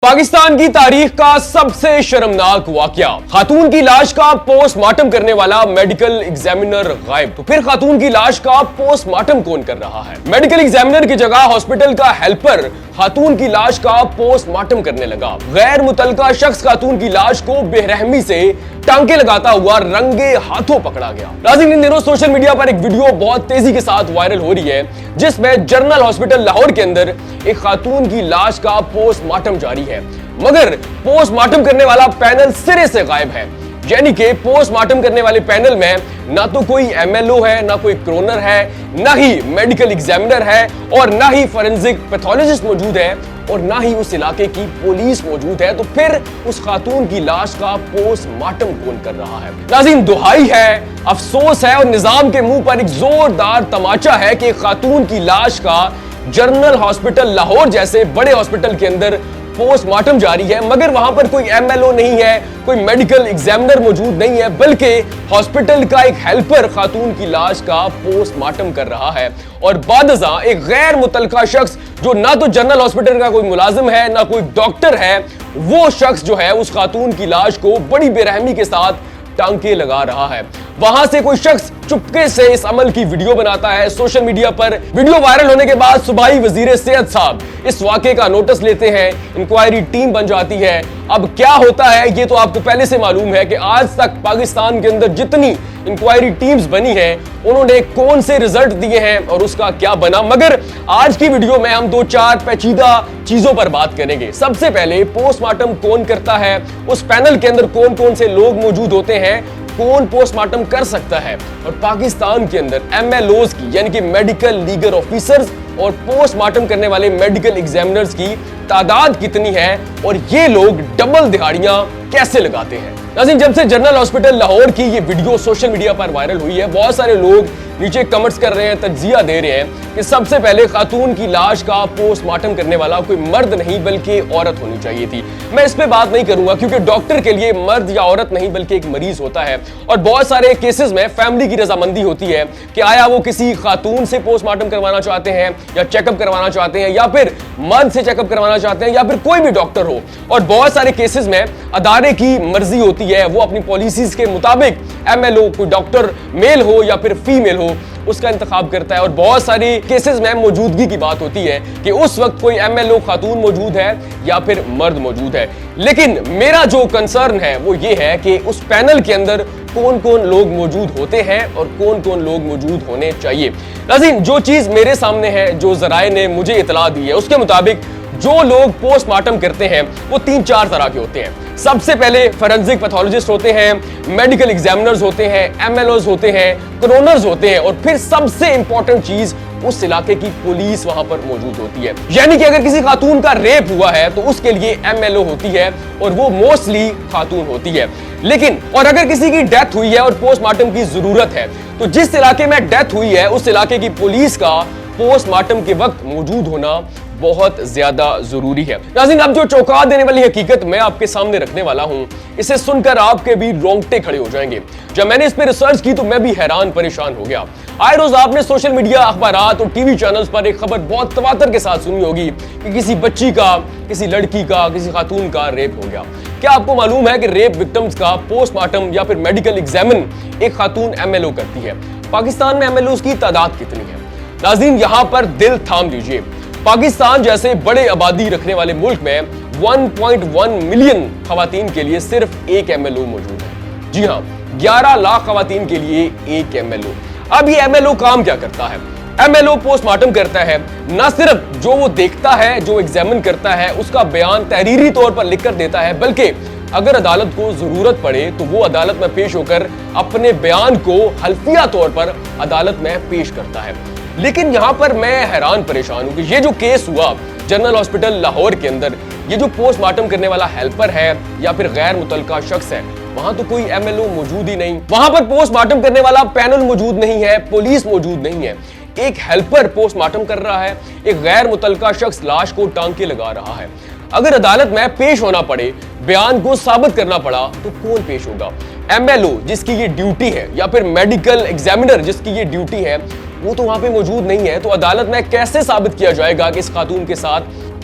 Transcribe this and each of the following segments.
पाकिस्तान की तारीख का सबसे शर्मनाक वाकया, खातून की लाश का पोस्टमार्टम करने वाला मेडिकल एग्जामिनर गायब। तो फिर खातून की लाश का पोस्टमार्टम कौन कर रहा है? मेडिकल एग्जामिनर की जगह हॉस्पिटल का हेल्पर खातून की लाश का पोस्टमार्टम करने लगा। गैर मुतल्लका शख्स खातून की लाश को बेरहमी से टांके लगाता हुआ रंगे हाथों पकड़ा गया। नाज़रीन, इन दिनों सोशल मीडिया पर एक वीडियो बहुत तेजी के साथ वायरल हो रही है, जिसमें जनरल हॉस्पिटल लाहौर के अंदर एक खातून की लाश का पोस्टमार्टम जारी है, मगर पोस्टमार्टम करने वाला पैनल सिरे से गायब है। यानी कि पोस्टमार्टम करने वाले पैनल में ना तो कोई एमएलओ है, ना कोई क्रोनर है, ना ही मेडिकल एग्जामिनर है, और ना ही फोरेंसिक पैथोलॉजिस्ट मौजूद है, और ना ही उस इलाके की पुलिस मौजूद है। तो फिर उस खातून की लाश का पोस्टमार्टम कौन कर रहा है? नाज़रीन, दुहाई है, अफसोस है, और निजाम के मुंह पर एक जोरदार तमाचा है कि खातून की लाश का जनरल हॉस्पिटल लाहौर जैसे बड़े हॉस्पिटल के अंदर पोस्टमार्टम जारी है, मगर वहां पर कोई एमएलओ नहीं है, कोई मेडिकल एग्जामिनर मौजूद नहीं है, बल्कि हॉस्पिटल का एक हेल्पर खातून की लाश का पोस्टमार्टम कर रहा है। और बादजा एक गैर मुतल्लका शख्स जो ना तो जनरल हॉस्पिटल का कोई मुलाजिम है, ना कोई डॉक्टर है, वो शख्स जो है उस खातून की लाश को बड़ी बेरहमी के साथ टांके लगा रहा है। वहां से कोई शख्स चुपके से इस अमल की वीडियो बनाता है। सोशल मीडिया पर वीडियो वायरल होने के बाद सूबाई वजीर सेहत साहब इस वाकये का नोटिस लेते हैं, इंक्वायरी टीम बन जाती है। अब क्या होता है ये तो आपको पहले से मालूम है कि आज तक पाकिस्तान के अंदर जितनी इंक्वायरी टीम्स बनी है, उन्होंने कौन से रिजल्ट दिए हैं और उसका क्या बना। मगर आज की वीडियो में हम दो चार पेचीदा चीजों पर बात करेंगे। सबसे पहले पोस्टमार्टम कौन करता है, उस पैनल के अंदर कौन कौन से लोग मौजूद होते हैं, कौन पोस्टमार्टम कर सकता है, और पाकिस्तान के अंदर एमएलओज की यानी कि मेडिकल लीगल ऑफिसर्स और पोस्टमार्टम करने वाले मेडिकल एग्जामिनर्स की तादाद कितनी है, और ये लोग डबल दिहाड़ियां कैसे लगाते हैं। नाज़रीन, जब से जनरल हॉस्पिटल लाहौर की ये वीडियो सोशल मीडिया पर वायरल हुई है, बहुत सारे लोग नीचे कमेंट्स कर रहे हैं, तज्जिया दे रहे हैं कि सबसे पहले खातून की लाश का पोस्टमार्टम करने वाला कोई मर्द नहीं बल्कि औरत होनी चाहिए थी। मैं इस पे बात नहीं करूंगा क्योंकि डॉक्टर के लिए मर्द या औरत नहीं बल्कि एक मरीज होता है, और बहुत सारे केसेस में फैमिली की रजामंदी होती है कि आया वो किसी खातून से पोस्टमार्टम करवाना चाहते हैं या चेकअप करवाना चाहते हैं, या फिर मर्द से चेकअप करवाना चाहते हैं, या फिर कोई भी डॉक्टर हो। और बहुत सारे केसेस में अदारे की मर्जी होती है, वो अपनी पॉलिसीज के मुताबिक एमएलओ कोई डॉक्टर मेल हो या फिर फीमेल हो उसका इंतखाब करता है। और बहुत सारी केसेस में मौजूदगी की बात होती है कि उस वक्त कोई एमएलओ खातून मौजूद है या फिर मर्द मौजूद है। लेकिन मेरा जो कंसर्न है वो ये है कि उस पैनल के अंदर कौन कौन लोग मौजूद होते हैं और कौन कौन लोग मौजूद होने चाहिए। नाज़रीन, जो चीज मेरे सामने है, जो जराए ने मुझे इतला दी है, उसके मुताबिक जो लोग पोस्टमार्टम करते हैं वो 3-4 तरह के होते हैं। सबसे पहले फोरेंसिक पैथोलॉजिस्ट होते हैं, मेडिकल एग्जामिनर्स होते हैं, एमएलओज होते हैं, क्रोनर्स होते हैं, और फिर सबसे इंपॉर्टेंट चीज उस इलाके की पुलिस वहां पर मौजूद होती है। यानी कि अगर किसी खातून का रेप हुआ है तो उसके लिए एमएलओ होती है, और वो मोस्टली खातून होती है। लेकिन और अगर किसी की डेथ हुई है और पोस्टमार्टम की जरूरत है, तो जिस इलाके में डेथ हुई है उस इलाके की पुलिस का पोस्टमार्टम के वक्त मौजूद होना बहुत ज्यादा जरूरी है। नाज़रीन, अब जो चौंका देने वाली हकीकत मैं आपके सामने रखने वाला हूं, इसे सुनकर आपके भी रोंगटे खड़े हो जाएंगे। जब मैंने इस पे रिसर्च की तो मैं भी हैरान परेशान हो गया। आए रोज आपने सोशल मीडिया, अखबारात और टीवी चैनल्स पर एक खबर बहुत तवातर के साथ सुनी होगी कि किसी बच्ची का, किसी लड़की का, किसी खातून का रेप हो गया। क्या आपको मालूम है कि रेप विक्टिम्स का पोस्टमार्टम या फिर मेडिकल एग्जामिन एक खातून एमएलओ करती है? पाकिस्तान में एमएलओ की तादाद कितनी है? नाज़रीन, यहां पर दिल थाम लीजिए। पाकिस्तान जैसे बड़े आबादी रखने वाले मुल्क में 1.1 मिलियन खवातीन के लिए सिर्फ एक एमएलओ मौजूद है। जी हां, 11 लाख खवातीन के लिए एक एमएलओ। अब ये एमएलओ काम क्या करता है? एमएलओ पोस्टमार्टम करता है, ना सिर्फ जो वो देखता है, जो एग्जामिन करता है, उसका बयान तहरीरी तौर पर लिखकर देता है, बल्कि अगर अदालत को जरूरत पड़े तो वो अदालत में पेश होकर अपने बयान को हल्फिया तौर पर अदालत में पेश करता है। लेकिन यहां पर मैं हैरान परेशान हूं कि ये जो केस हुआ जनरल हॉस्पिटल लाहौर के अंदर, ये जो पोस्टमार्टम करने वाला हेल्पर है या फिर गैर मुतल्लका शख्स है, वहां तो कोई एमएलओ मौजूद ही नहीं, वहां पर पोस्टमार्टम करने वाला पैनल मौजूद नहीं है, पुलिस मौजूद नहीं है, एक हेल्पर पोस्टमार्टम कर रहा है, एक गैर मुतल्लका शख्स लाश को टांके लगा रहा है। अगर अदालत में पेश होना पड़े, बयान को साबित करना पड़ा, तो कौन पेश होगा? एमएलओ जिसकी ये ड्यूटी है या फिर मेडिकल एग्जामिनर जिसकी ये ड्यूटी है, वो तो वहां पे मौजूद नहीं है। तो अदालत में कैसे साबित किया जाएगा कि इस खातून के साथ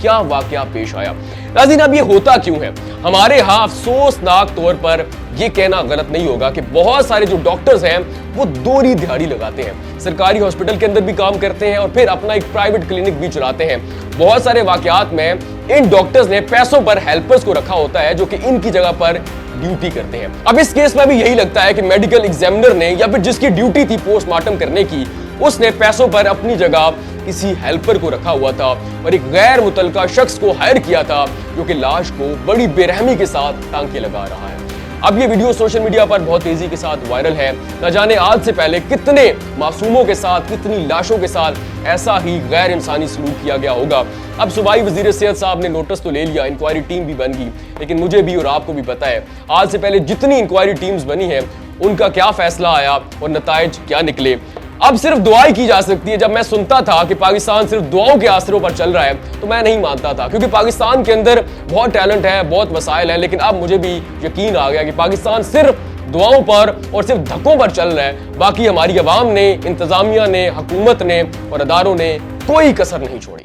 क्या वाकया पेश आया। नाज़रीन, अब ये होता क्यों है? हमारे यहाँ अफसोसनाक तौर पर ये कहना गलत नहीं होगा कि बहुत सारे जो डॉक्टर्स हैं वो दोहरी दिहाड़ी लगाते हैं, सरकारी हॉस्पिटल के अंदर भी काम करते हैं और फिर अपना एक प्राइवेट क्लिनिक भी चलाते हैं। बहुत सारे वाकयात में इन डॉक्टर्स ने पैसों पर हेल्पर्स को रखा होता है जो कि इनकी जगह पर ड्यूटी करते हैं। अब इस केस में भी यही लगता है कि मेडिकल एग्जामिनर ने या फिर जिसकी ड्यूटी थी पोस्टमार्टम करने की, उसने पैसों पर अपनी जगह किसी हेल्पर को रखा हुआ था और एक गैर मुतल्लका शख्स को हायर किया था जो कि लाश को बड़ी बेरहमी के साथ टांके लगा रहा है। अब ये वीडियो सोशल मीडिया पर बहुत तेजी के साथ वायरल है। न जाने आज से पहले कितने मासूमों के साथ, कितनी लाशों के साथ ऐसा ही गैर इंसानी सलूक किया गया होगा। अब सूबाई वजीर सेहत साहब ने नोटिस तो ले लिया, इंक्वायरी टीम भी बन गई, लेकिन मुझे भी और आपको भी पता है आज से पहले जितनी इंक्वायरी टीम्स बनी है उनका क्या फैसला आया और नताइज क्या निकले। अब सिर्फ दुआई की जा सकती है। जब मैं सुनता था कि पाकिस्तान सिर्फ दुआओं के आसरों पर चल रहा है तो मैं नहीं मानता था, क्योंकि पाकिस्तान के अंदर बहुत टैलेंट है, बहुत वसाइल है, लेकिन अब मुझे भी यकीन आ गया कि पाकिस्तान सिर्फ दुआओं पर और सिर्फ धक्कों पर चल रहा है। बाकी हमारी अवाम ने, इंतजामिया ने, हुकूमत ने और अदारों ने कोई कसर नहीं छोड़ी।